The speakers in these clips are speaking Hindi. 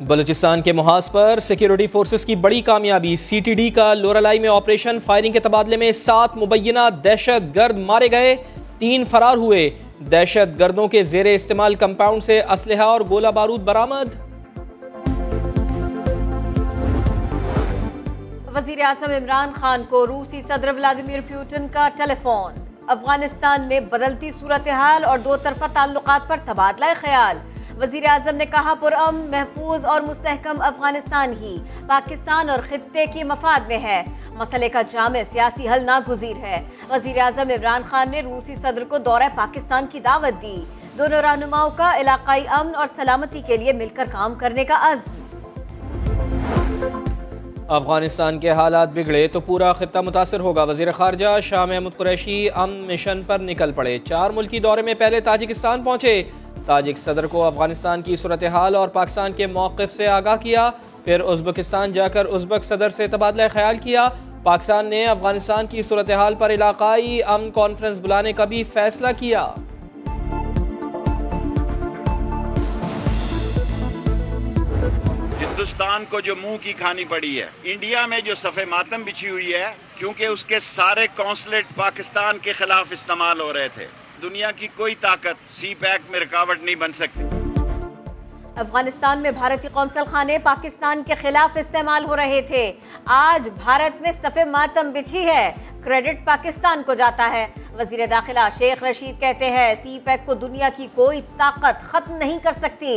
बलूचिस्तान के मुहाज पर सिक्योरिटी फोर्सेस की बड़ी कामयाबी। CTD का लोरालाई में ऑपरेशन फायरिंग के तबादले में 7 मुबैना दहशत गर्द मारे गए, 3 फरार हुए। दहशत गर्दों के जेरे इस्तेमाल कंपाउंड से असलहा और गोला बारूद बरामद। वजीर आज़म इमरान खान को रूसी सदर व्लादिमीर पुतिन का टेलीफोन। अफगानिस्तान में बदलती सूरत हाल और दो तरफा ताल्लुकात पर तबादला ख्याल। वजीर आज़म ने कहा, पुरअमन, महफूज और मुस्तहकम अफगानिस्तान ही पाकिस्तान और खित्ते के मफाद में है। मसले का जामे सियासी हल नागुज़ीर है। वजीर आज़म इमरान खान ने रूसी सदर को दौरा पाकिस्तान की दावत दी। दोनों रहनुमाओं का इलाकाई अमन और सलामती के लिए मिलकर काम करने का अज़्म। अफगानिस्तान के हालात बिगड़े तो पूरा खित्ता मुतासर होगा। वजीर खारजा शाह महमूद कुरैशी अमन मिशन पर निकल पड़े। 4 मुल्की दौरे में पहले ताजिकिस्तान पहुंचे। ताजिक सदर को अफगानिस्तान की सूरत हाल और पाकिस्तान के मौक़िफ़ से आगाह किया। फिर उज़्बेकिस्तान जाकर उज़्बेक सदर से तबादला ख्याल किया। पाकिस्तान ने अफगानिस्तान की सूरत हाल पर इलाकाई अमन कॉन्फ्रेंस बुलाने का भी फैसला किया। हिंदुस्तान को जो मुंह की खानी पड़ी है, इंडिया में जो सफ़े मातम बिछी हुई है, क्योंकि उसके सारे कौंसलेट पाकिस्तान के खिलाफ इस्तेमाल हो रहे थे। दुनिया की कोई ताकत CPEC में रुकावट नहीं बन सकती। अफगानिस्तान में भारतीय कौंसल खाने पाकिस्तान के खिलाफ इस्तेमाल हो रहे थे। आज भारत में सफ़े मातम बिछी है, क्रेडिट पाकिस्तान को जाता है। वजीर दाखिला शेख रशीद कहते हैं, CPEC को दुनिया की कोई ताकत खत्म नहीं कर सकती।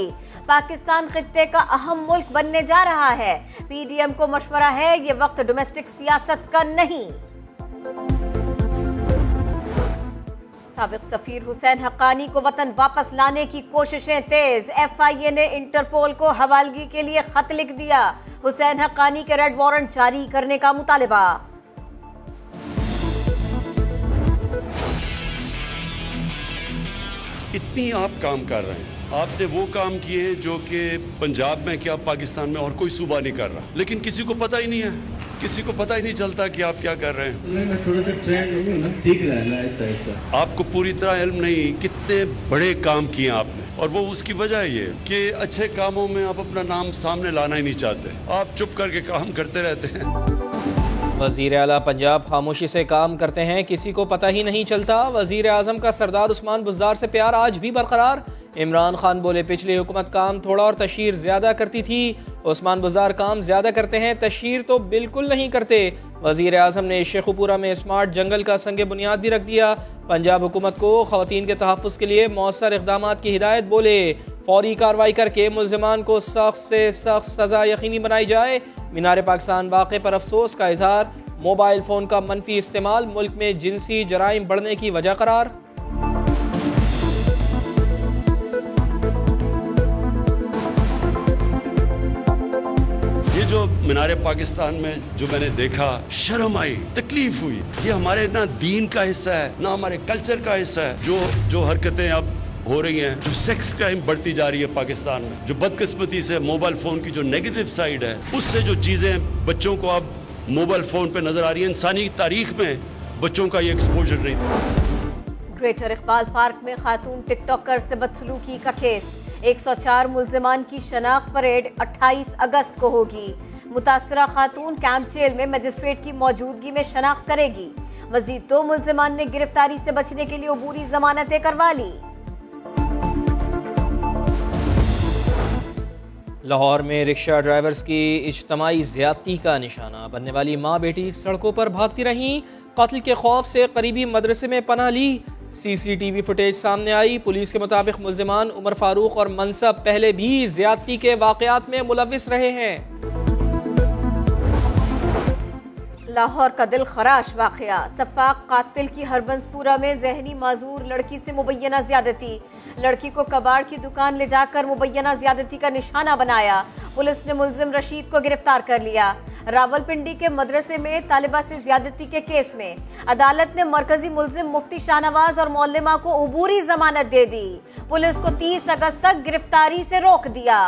पाकिस्तान खित्ते का अहम मुल्क बनने जा रहा है। PDM को मशवरा है, ये वक्त डोमेस्टिक सियासत का नहीं। साबिक सफीर हुसैन हक्कानी को वतन वापस लाने की कोशिशें तेज। FIA ने इंटरपोल को हवालगी के लिए खत लिख दिया। हुसैन हक्कानी के रेड वारंट जारी करने का मुतालबा। इतनी आप काम कर रहे हैं, आपने वो काम किए जो कि पंजाब में क्या पाकिस्तान में और कोई सूबा नहीं कर रहा, लेकिन किसी को पता ही नहीं है, किसी को पता ही नहीं चलता कि आप क्या कर रहे हैं। मैं थोड़ा सा ट्रेंड ना ठीक रहना इस टाइप का। आपको पूरी तरह इल्म नहीं कितने बड़े काम किए आपने, और वो उसकी वजह ये कि अच्छे कामों में आप अपना नाम सामने लाना ही नहीं चाहते, आप चुप करके काम करते रहते हैं। वज़ीर आला पंजाब खामोशी से काम करते हैं, किसी को पता ही नहीं चलता। वज़ीर आज़म का सरदार उस्मान बुज़दार से प्यार आज भी बरकरार। इमरान खान बोले, पिछली हुकूमत काम थोड़ा और तशहीर ज्यादा करती थी। उस्मान बुज़दार काम ज्यादा करते हैं, तशहीर तो बिल्कुल नहीं करते। वज़ीर आज़म ने शेखुपुरा में स्मार्ट जंगल का संग बुनियाद भी रख दिया। पंजाब हुकूमत को ख़वातीन के तहफ़्फ़ुज़ के लिए मौसर इक़दामात की हिदायत। बोले, फौरी कार्रवाई करके मुल्ज़िमान को सख्त से सख्त सज़ा यकीनी बनाई जाए। मीनार पाकिस्तान वाक़े पर अफसोस का इजहार। मोबाइल फ़ोन का मनफी इस्तेमाल मुल्क में जिनसी जराइम बढ़ने की वजह करार। जो मीनार पाकिस्तान में जो मैंने देखा, शर्म आई, तकलीफ हुई। ये हमारे ना दीन का हिस्सा है, ना हमारे कल्चर का हिस्सा है। जो हरकतें अब हो रही हैं, जो सेक्स क्राइम बढ़ती जा रही है पाकिस्तान में, जो बदकिस्मती से मोबाइल फोन की जो नेगेटिव साइड है, उससे जो चीजें बच्चों को अब मोबाइल फोन पे नजर आ रही है, इंसानी तारीख में बच्चों का ये एक्सपोजर नहीं था। ग्रेटर इकबाल पार्क में खातून टिकटॉकर से बदसलूकी का केस। 104 मुल्जिमान की शनाख्त परेड 28 अगस्त को होगी। मुतासरा खातून कैंप जेल में मजिस्ट्रेट की मौजूदगी में शनाख्त करेगी। मजीद 2 मुल्जिमान ने गिरफ्तारी से बचने के लिए अबूरी जमानतें करवा ली। लाहौर में रिक्शा ड्राइवर्स की इज्तमाई ज्यादती का निशाना बनने वाली माँ बेटी सड़कों पर भागती रहीं। कत्ल के खौफ से करीबी मदरसे में पनाह ली। CCTV फुटेज सामने आई। पुलिस के मुताबिक मुल्जिमान उमर फारूक और मनसब पहले भी ज्यादती के वाकयात में मुलविस रहे हैं। लाहौर का दिल खराश वाकया। सफाक कातिल की हरबंसपुरा में जहनी माजूर लड़की से मुबैना ज्यादती। लड़की को कबाड़ की दुकान ले जाकर मुबैना ज्यादती का निशाना बनाया। पुलिस ने मुल्जिम रशीद को गिरफ्तार कर लिया। रावलपिंडी के मदरसे में तालिबा से ज्यादती के केस में अदालत ने मरकजी मुल्जिम मुफ्ती शाहनवाज और मौलमा को अबूरी जमानत दे दी। पुलिस को 30 अगस्त तक गिरफ्तारी से रोक दिया।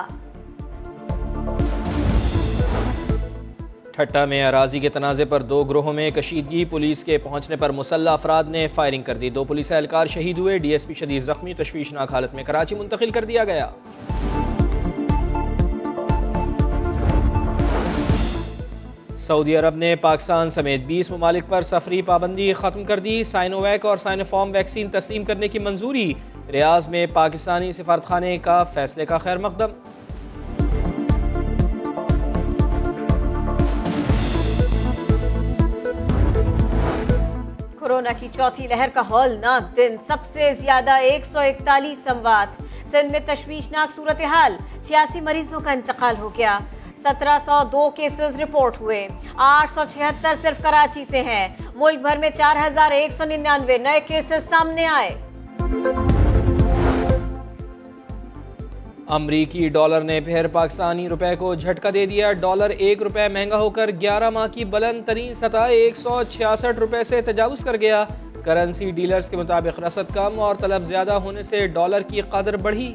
ठट्टा में अराजी के तनाज़े पर 2 ग्रोहों में कशीदगी। पुलिस के पहुंचने पर मुसल्लह अफराद ने फायरिंग कर दी। 2 पुलिस एहलकार शहीद हुए। DSP शदीद जख्मी, तशवीशनाक हालत में कराची मुंतकिल कर दिया गया। सऊदी अरब ने पाकिस्तान समेत 20 ममालिक पर सफरी पाबंदी खत्म कर दी। साइनोवैक और साइनोफॉर्म वैक्सीन तस्लीम करने की मंजूरी। रियाज में पाकिस्तानी सिफारतखाने का फैसले का खैर मकदम। कोरोना की चौथी लहर का हौलनाक दिन, सबसे ज्यादा 141 अमवात। सिंध में तशवीशनाक सूरत हाल, 86 मरीजों का इंतकाल हो गया। 1702 केसेस रिपोर्ट हुए, 876 सिर्फ कराची से हैं। मुल्क भर में 4199 नए केसेस सामने आए। अमरीकी डॉलर ने फिर पाकिस्तानी रुपए को झटका दे दिया। डॉलर 1 रुपए महंगा होकर 11 माह की बुलंद तरीन सतह 166 रुपए से तजावुज कर गया। करेंसी डीलर्स के मुताबिक रसद कम और तलब ज्यादा होने से डॉलर की कदर बढ़ी।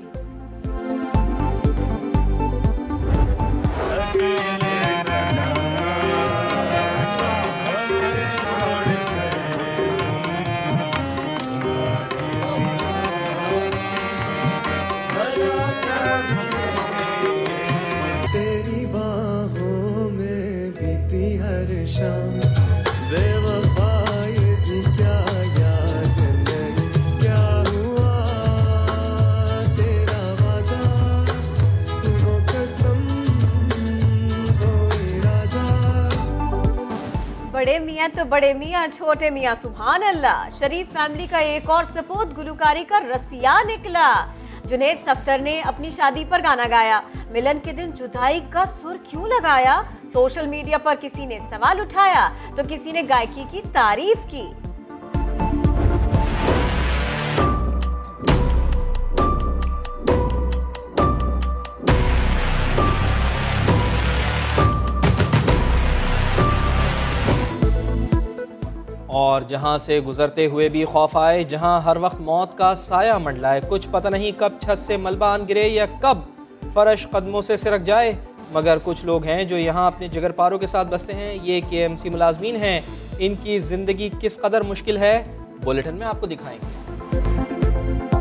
तेरी बाहों में बीती हर शाम, बेवफाई भी क्या याद नहीं, क्या हुआ तेरा वादा, वो कसम वो इरादा। बड़े मियाँ तो बड़े मियाँ, छोटे मियाँ सुभान अल्लाह। शरीफ फैमिली का एक और सपूत गुलकारी का रसिया निकला। जुनैद सफ्तर ने अपनी शादी पर गाना गाया। मिलन के दिन जुदाई का सुर क्यों लगाया? सोशल मीडिया पर किसी ने सवाल उठाया तो किसी ने गायकी की तारीफ की। और जहां से गुजरते हुए भी खौफ आए, जहां हर वक्त मौत का साया मंडलाए। कुछ पता नहीं कब छत से मलबा आन गिरे या कब फर्श कदमों से सिरक जाए, मगर कुछ लोग हैं जो यहाँ अपने जिगरपारों के साथ बसते हैं। ये KMC मुलाजमीन हैं। इनकी जिंदगी किस कदर मुश्किल है, बुलेटिन में आपको दिखाएंगे।